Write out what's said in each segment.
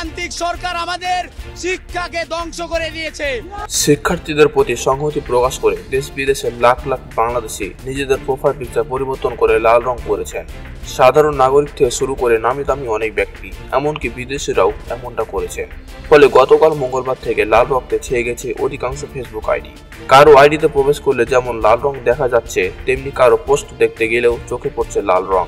গণতান্ত্রিক সরকার আমাদের শিক্ষাকে ধ্বংস করে দিয়েছে। শিক্ষার্থীদের প্রতি সংহতি প্রকাশ করে দেশ বিদেশের লাখ লাখ বাংলাদেশি নিজেদের প্রোফাইল পিকচার পরিবর্তন করে লাল রং করেছেন। সাধারণ নাগরিক থেকে শুরু করে নামি দামি অনেক ব্যক্তি, এমনকি বিদেশিরাও এমনটা করেছেন। ফলে গতকাল মঙ্গলবার থেকে লাল রক্তে ছেয়ে গেছে অধিকাংশ ফেসবুক আইডি। কারো আইডিতে প্রবেশ করলে যেমন লাল রং দেখা যাচ্ছে, তেমনি কারো পোস্ট দেখতে গেলেও চোখে পড়ছে লাল রং।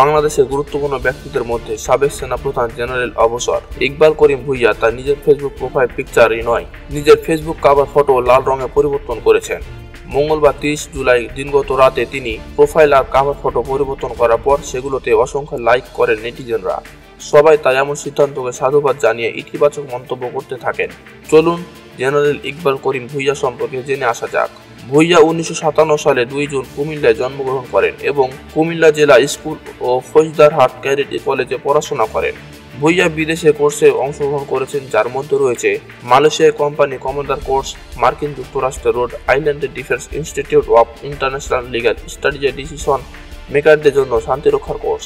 বাংলাদেশের গুরুত্বপূর্ণ ব্যক্তিদের মধ্যে সাবেক সেনাপ্রধান জেনারেল অবসর ইকবাল করিম ভুঁইয়া তার নিজের ফেসবুক প্রোফাইল পিকচারই নয়, নিজের ফেসবুক কভার ফটো লাল রঙে পরিবর্তন করেছেন। মঙ্গলবার 30 জুলাই দিনগত রাতে তিনি প্রোফাইল আর কভার ফটো পরিবর্তন করার পর সেগুলোতে অসংখ্য লাইক করেন নেটিজেনরা। সবাই তাই এমন সিদ্ধান্তকে সাধুবাদ জানিয়ে ইতিবাচক মন্তব্য করতে থাকেন। চলুন জেনারেল ইকবাল করিম ভুঁইয়া সম্পর্কে জেনে আসা যাক। ভুঁইয়া 1957 সালে 2 জুন কুমিল্লায় জন্মগ্রহণ করেন এবং কুমিল্লা জেলা স্কুল ও ফৌজদারহাট ক্যাডেট কলেজে পড়াশোনা করেন। ভুঁইয়া বিদেশে কোর্সে অংশগ্রহণ করেছেন, যার মধ্যে রয়েছে মালয়েশিয়ার কোম্পানি কমান্ডার কোর্স, মার্কিন যুক্তরাষ্ট্রের রোড আইল্যান্ডের defence institute of international legal স্টাডিজে ডিসিশন মেকারদের জন্য শান্তিরক্ষার কোর্স।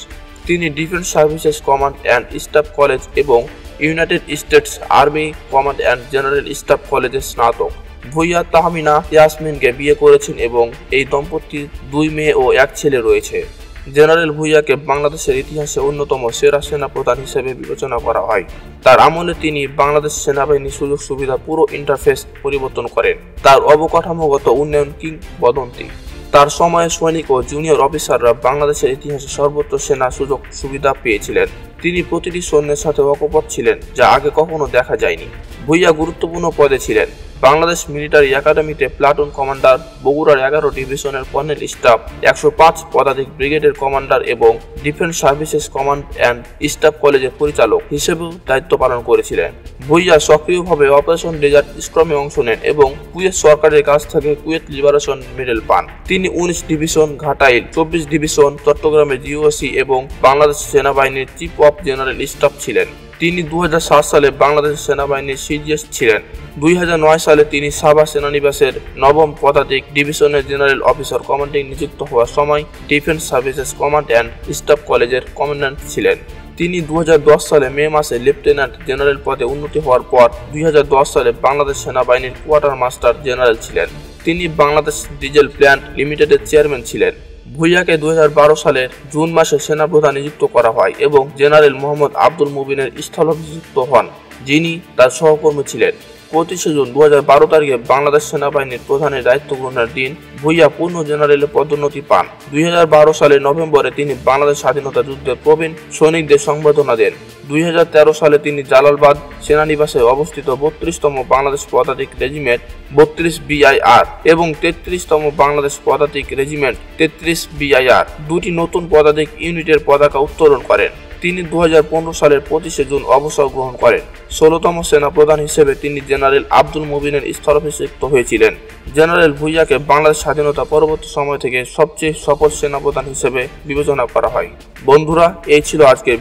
তিনি defence services command and staff college এবং United States army command and general staff কলেজের স্নাতক। ভুঁইয়া তাহমিনা ইয়াসমিনকে বিয়ে করেছেন এবং এই দম্পতির 2 মেয়ে ও 1 ছেলে রয়েছে। জেনারেল ভুঁইয়াকে বাংলাদেশের ইতিহাসে অন্যতম সেরা সেনাপ্রধান হিসেবে বিবেচনা করা হয়। তার আমলে তিনি বাংলাদেশ সেনাবাহিনীর সুযোগ সুবিধা পুরো ইন্টারফেস পরিবর্তন করেন। তার অবকাঠামোগত উন্নয়ন কিংবদন্তি। তার সময়ে সৈনিক ও জুনিয়র অফিসাররা বাংলাদেশের ইতিহাসে সর্বোচ্চ সেনা সুযোগ সুবিধা পেয়েছিলেন। তিনি প্রতিটি সৈন্যের সাথে অকপট ছিলেন, যা আগে কখনো দেখা যায়নি। ভুঁইয়া গুরুত্বপূর্ণ পদে ছিলেন। বাংলাদেশ মিলিটারি একাডেমিতে প্লাটুন কমান্ডার, বগুড়ার 11 ডিভিশনের কর্নেল স্টাফ, 105 পদাতিক ব্রিগেডের কমান্ডার এবং defence services command and staff কলেজের পরিচালক হিসেবেও দায়িত্ব পালন করেছিলেন। ভুঁইয়া সক্রিয়ভাবে অপারেশন ডেজার্ট স্টর্মে অংশ নেন এবং কুয়েত সরকারের কাছ থেকে কুয়েত লিবারেশন মেডেল পান। তিনি 19 ডিভিশন ঘাটাইল, 24 ডিভিশন চট্টগ্রামের জিওসি এবং বাংলাদেশ সেনাবাহিনীর চিফ অফ জেনারেল স্টাফ ছিলেন। তিনি 2007 সালে বাংলাদেশ সেনাবাহিনীর সিজিএস ছিলেন। 2009 সালে তিনি সাবা সেনানিবাসের 9ম পদাতিক ডিভিশনের জেনারেল অফিসার কমান্ডিং নিযুক্ত হওয়ার সময় defence services command and staff কলেজের কমান্ড্যান্ট ছিলেন। তিনি 2010 সালে মে মাসে লেফটেন্যান্ট জেনারেল পদে উন্নতি হওয়ার পর 2010 সালে বাংলাদেশ সেনাবাহিনীর কোয়ার্টার মাস্টার জেনারেল ছিলেন। তিনি বাংলাদেশ ডিজেল প্ল্যান্ট লিমিটেডের চেয়ারম্যান ছিলেন। ভুঁইয়াকে 2012 সালের জুন মাসে সেনাপ্রধান নিযুক্ত করা হয় এবং জেনারেল মোহাম্মদ আব্দুল মুবিনের স্থলাভিষিক্ত হন, যিনি তার সহকর্মী ছিলেন। 25 জুন 2012 তারিখে বাংলাদেশ সেনাবাহিনীর প্রধানের দায়িত্ব গ্রহণের দিন ভুঁইয়া পূর্ণ জেনারেলের পদোন্নতি পান। 2012 সালের নভেম্বরে তিনি বাংলাদেশ স্বাধীনতা যুদ্ধের প্রবীণ সৈনিকদের সংবর্ধনা দেন। 2013 সালে তিনি জালালাবাদ সেনানিবাসে অবস্থিত 32তম বাংলাদেশ পদাতিক রেজিমেন্ট 32 BIR এবং 33তম বাংলাদেশ পদাতিক রেজিমেন্ট 33 BIR 2টি নতুন পদাতিক ইউনিটের পতাকা উত্তোলন করেন। তিনি 2015 সালের 25 জুন অবসর গ্রহণ করেন। 16তম সেনাপ্রধান হিসেবে তিনি জেনারেল আব্দুল মুবিনের স্থলাভিষিক্ত হয়েছিলেন। জেনারেল ভুঁইয়াকে বাংলাদেশ স্বাধীনতা পরবর্তী সময় থেকে সবচেয়ে সফল সেনাপ্রধান হিসেবে বিবেচনা করা হয়। বন্ধুরা, এই ছিল আজকের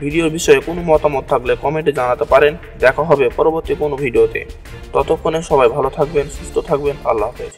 ভিডিওর বিষয়ে কোনো মতামত থাকলে কমেন্টে জানাতে পারেন। দেখা হবে পরবর্তী কোনো ভিডিওতে। ততক্ষণে সবাই ভালো থাকবেন, সুস্থ থাকবেন। আল্লাহ হাফেজ।